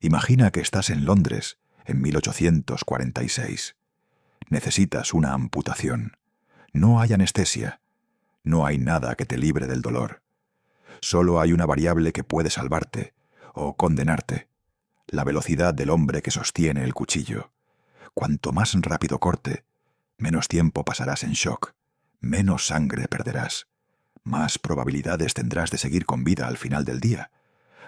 Imagina que estás en Londres, en 1846. Necesitas una amputación. No hay anestesia. No hay nada que te libre del dolor. Solo hay una variable que puede salvarte o condenarte: la velocidad del hombre que sostiene el cuchillo. Cuanto más rápido corte, menos tiempo pasarás en shock, menos sangre perderás, más probabilidades tendrás de seguir con vida al final del día.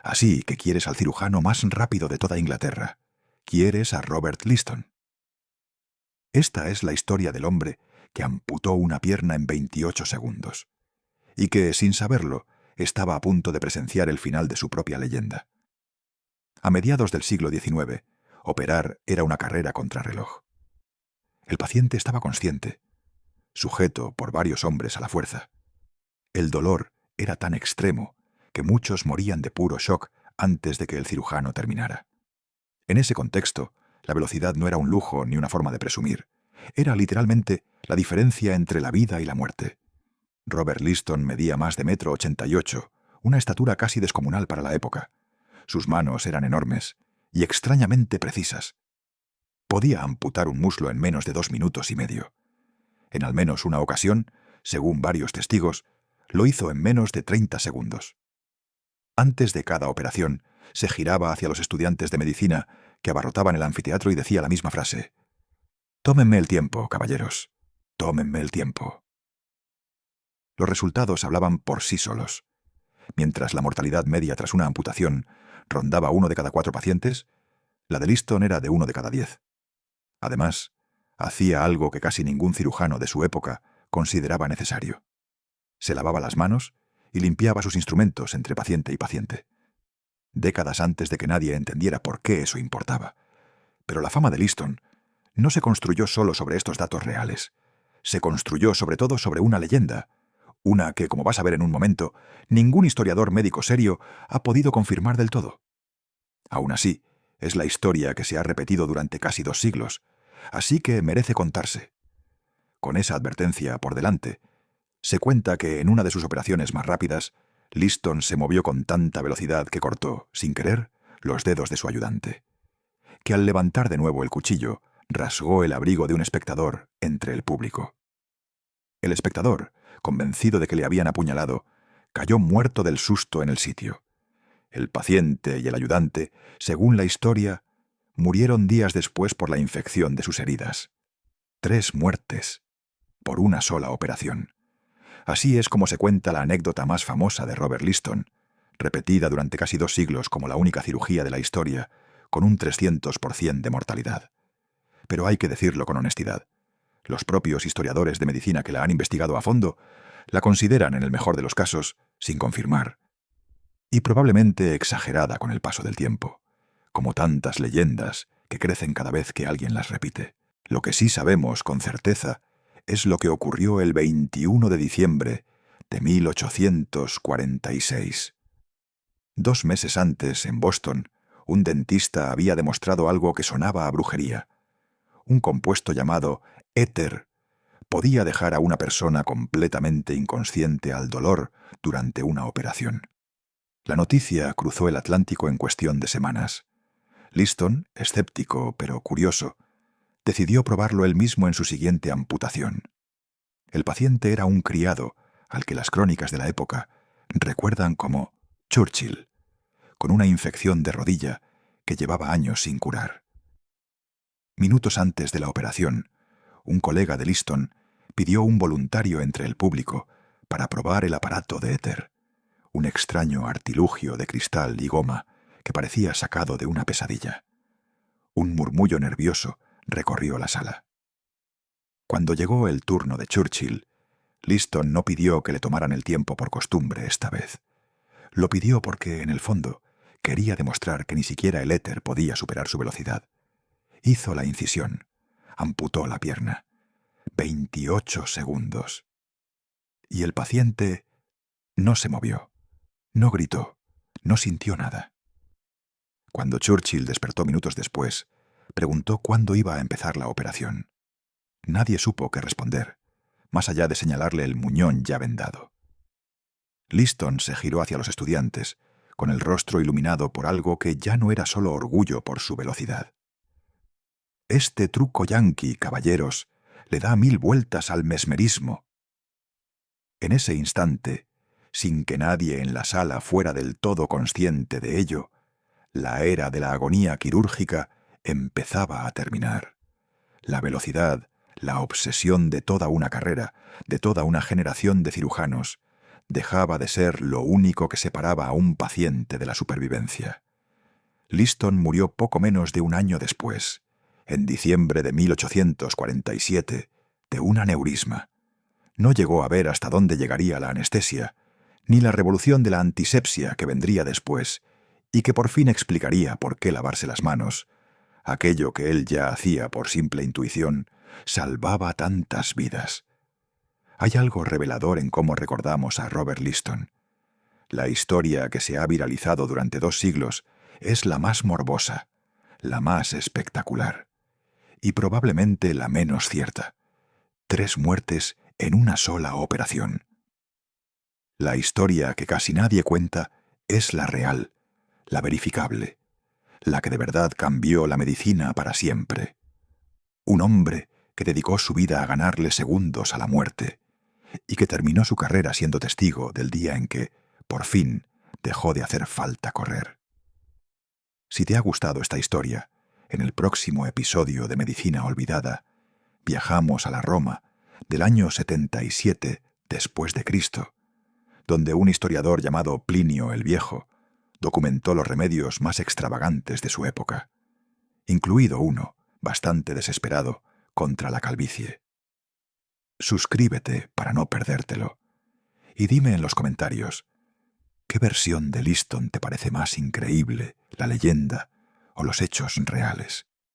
Así que quieres al cirujano más rápido de toda Inglaterra. Quieres a Robert Liston. Esta es la historia del hombre que amputó una pierna en 28 segundos y que, sin saberlo, estaba a punto de presenciar el final de su propia leyenda. A mediados del siglo XIX, operar era una carrera contrarreloj. El paciente estaba consciente, sujeto por varios hombres a la fuerza. El dolor era tan extremo que muchos morían de puro shock antes de que el cirujano terminara. En ese contexto, la velocidad no era un lujo ni una forma de presumir. Era literalmente la diferencia entre la vida y la muerte. Robert Liston medía más de 1,88 m, una estatura casi descomunal para la época. Sus manos eran enormes y extrañamente precisas. Podía amputar un muslo en menos de 2 minutos y medio. En al menos una ocasión, según varios testigos, lo hizo en menos de 30 segundos. Antes de cada operación, se giraba hacia los estudiantes de medicina que abarrotaban el anfiteatro y decía la misma frase: «Tómenme el tiempo, caballeros. Tómenme el tiempo». Los resultados hablaban por sí solos. Mientras la mortalidad media tras una amputación rondaba 1 de cada 4 pacientes, la de Liston era de 1 de cada 10. Además, hacía algo que casi ningún cirujano de su época consideraba necesario. Se lavaba las manos y limpiaba sus instrumentos entre paciente y paciente. Décadas antes de que nadie entendiera por qué eso importaba. Pero la fama de Liston no se construyó solo sobre estos datos reales. Se construyó sobre todo sobre una leyenda, una que, como vas a ver en un momento, ningún historiador médico serio ha podido confirmar del todo. Aún así, es la historia que se ha repetido durante casi 2 siglos, así que merece contarse. Con esa advertencia por delante, se cuenta que en una de sus operaciones más rápidas, Liston se movió con tanta velocidad que cortó, sin querer, los dedos de su ayudante, que al levantar de nuevo el cuchillo, rasgó el abrigo de un espectador entre el público. El espectador, convencido de que le habían apuñalado, cayó muerto del susto en el sitio. El paciente y el ayudante, según la historia, murieron días después por la infección de sus heridas. 3 muertes por una sola operación. Así es como se cuenta la anécdota más famosa de Robert Liston, repetida durante casi 2 siglos como la única cirugía de la historia, con un 300% de mortalidad. Pero hay que decirlo con honestidad. Los propios historiadores de medicina que la han investigado a fondo la consideran, en el mejor de los casos, sin confirmar, y probablemente exagerada con el paso del tiempo, como tantas leyendas que crecen cada vez que alguien las repite. Lo que sí sabemos con certeza es lo que ocurrió el 21 de diciembre de 1846. 2 meses antes, en Boston, un dentista había demostrado algo que sonaba a brujería. Un compuesto llamado éter podía dejar a una persona completamente inconsciente al dolor durante una operación. La noticia cruzó el Atlántico en cuestión de semanas. Liston, escéptico pero curioso, decidió probarlo él mismo en su siguiente amputación. El paciente era un criado al que las crónicas de la época recuerdan como Churchill, con una infección de rodilla que llevaba años sin curar. Minutos antes de la operación, un colega de Liston pidió un voluntario entre el público para probar el aparato de éter, un extraño artilugio de cristal y goma que parecía sacado de una pesadilla. Un murmullo nervioso recorrió la sala. Cuando llegó el turno de Churchill, Liston no pidió que le tomaran el tiempo por costumbre esta vez. Lo pidió porque, en el fondo, quería demostrar que ni siquiera el éter podía superar su velocidad. Hizo la incisión, amputó la pierna. 28 segundos. Y el paciente no se movió, no gritó, no sintió nada. Cuando Churchill despertó minutos después, preguntó cuándo iba a empezar la operación. Nadie supo qué responder, más allá de señalarle el muñón ya vendado. Liston se giró hacia los estudiantes, con el rostro iluminado por algo que ya no era solo orgullo por su velocidad. Este truco yanqui, caballeros, le da 1000 vueltas al mesmerismo. En ese instante, sin que nadie en la sala fuera del todo consciente de ello, la era de la agonía quirúrgica empezaba a terminar. La velocidad, la obsesión de toda una carrera, de toda una generación de cirujanos, dejaba de ser lo único que separaba a un paciente de la supervivencia. Liston murió poco menos de un año después, en diciembre de 1847, de un aneurisma. No llegó a ver hasta dónde llegaría la anestesia, ni la revolución de la antisepsia que vendría después, y que por fin explicaría por qué lavarse las manos, aquello que él ya hacía por simple intuición, salvaba tantas vidas. Hay algo revelador en cómo recordamos a Robert Liston. La historia que se ha viralizado durante 2 siglos es la más morbosa, la más espectacular, y probablemente la menos cierta. 3 muertes en una sola operación. La historia que casi nadie cuenta es la real, la verificable, la que de verdad cambió la medicina para siempre. Un hombre que dedicó su vida a ganarle segundos a la muerte y que terminó su carrera siendo testigo del día en que, por fin, dejó de hacer falta correr. Si te ha gustado esta historia, en el próximo episodio de Medicina Olvidada, viajamos a la Roma del año 77 después de Cristo, donde un historiador llamado Plinio el Viejo documentó los remedios más extravagantes de su época, incluido uno, bastante desesperado, contra la calvicie. Suscríbete para no perdértelo, y dime en los comentarios, ¿qué versión de Liston te parece más increíble, la leyenda o los hechos reales?